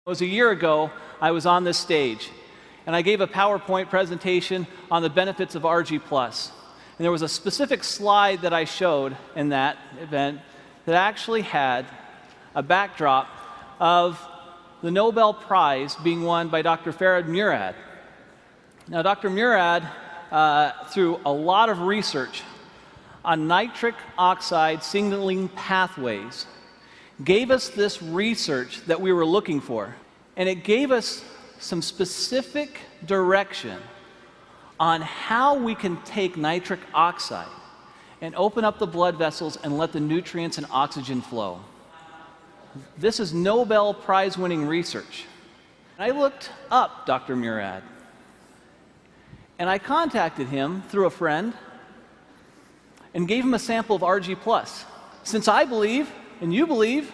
It was a year ago, I was on this stage, and I gave a PowerPoint presentation on the benefits of ARGI+. And there was a specific slide that I showed in that event that actually had a backdrop of the Nobel Prize being won by Dr. Ferid Murad. Now, Dr. Murad, through a lot of research on nitric oxide signaling pathways, gave us this research that we were looking for. And it gave us some specific direction on how we can take nitric oxide and open up the blood vessels and let the nutrients and oxygen flow. This is Nobel Prize winning research. I looked up Dr. Murad, and I contacted him through a friend and gave him a sample of ARGI+. Since I believe, and you believe,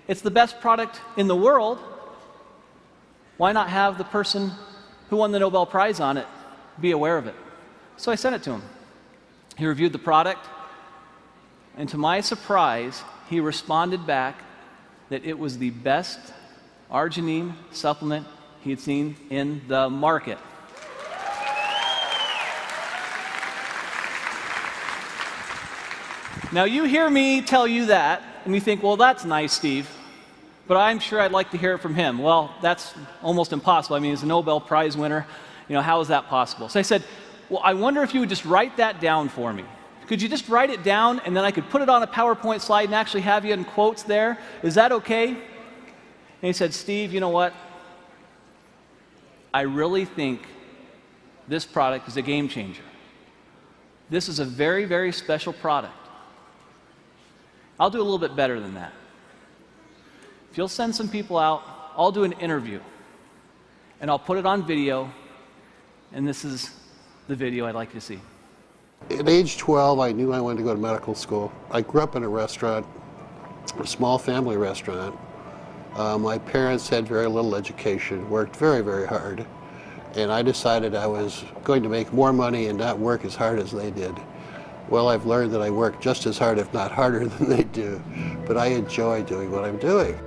it's the best product in the world, why not have the person who won the Nobel Prize on it be aware of it? So I sent it to him. He reviewed the product, and to my surprise, he responded back that it was the best arginine supplement he had seen in the market. Now, you hear me tell you that, and you think, well, that's nice, Steve, but I'm sure I'd like to hear it from him. Well, that's almost impossible. I mean, he's a Nobel Prize winner. You know, how is that possible? So I said, well, I wonder if you would just write that down for me. Could you just write it down, and then I could put it on a PowerPoint slide and actually have you in quotes there? Is that okay? And he said, Steve, you know what? I really think this product is a game changer. This is a very, very special product. I'll do a little bit better than that. If you'll send some people out, I'll do an interview, and I'll put it on video, and this is the video I'd like you to see. At age 12, I knew I wanted to go to medical school. I grew up in a restaurant, a small family restaurant. My parents had very little education, worked very, very hard, and I decided I was going to make more money and not work as hard as they did. Well, I've learned that I work just as hard, if not harder, than they do, but I enjoy doing what I'm doing.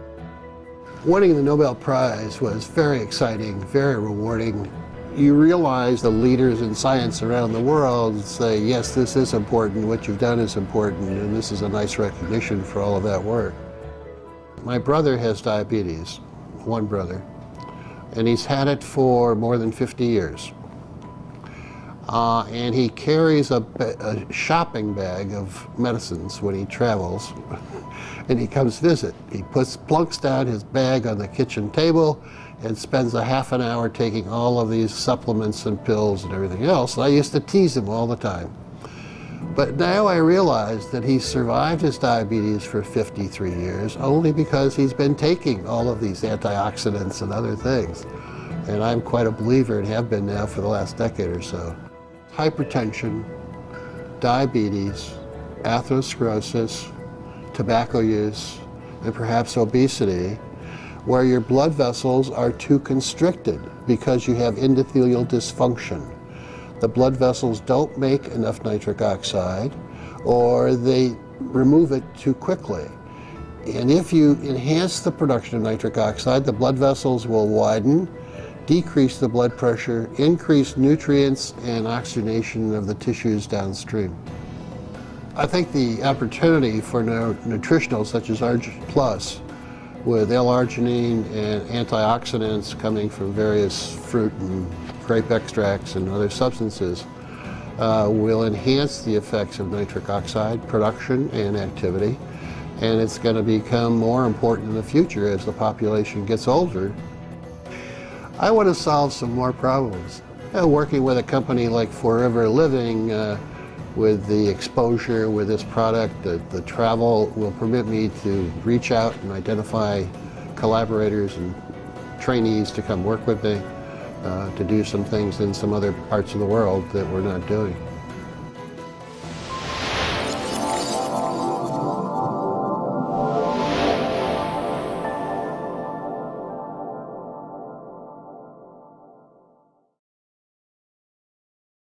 Winning the Nobel Prize was very exciting, very rewarding. You realize the leaders in science around the world say, yes, this is important, what you've done is important, and this is a nice recognition for all of that work. My brother has diabetes, one brother, and he's had it for more than 50 years. And he carries a shopping bag of medicines when he travels, and he comes visit. He plunks down his bag on the kitchen table and spends a half an hour taking all of these supplements and pills and everything else. And I used to tease him all the time. But now I realize that he's survived his diabetes for 53 years only because he's been taking all of these antioxidants and other things. And I'm quite a believer and have been now for the last decade or so. Hypertension, diabetes, atherosclerosis, tobacco use, and perhaps obesity, where your blood vessels are too constricted because you have endothelial dysfunction. The blood vessels don't make enough nitric oxide, or they remove it too quickly. And if you enhance the production of nitric oxide, the blood vessels will widen, decrease the blood pressure, increase nutrients and oxygenation of the tissues downstream. I think the opportunity for nutritionals such as ARGI+, with L-arginine and antioxidants coming from various fruit and grape extracts and other substances, will enhance the effects of nitric oxide production and activity, and it's going to become more important in the future as the population gets older. I want to solve some more problems. Working with a company like Forever Living, with the exposure with this product, the travel will permit me to reach out and identify collaborators and trainees to come work with me, to do some things in some other parts of the world that we're not doing.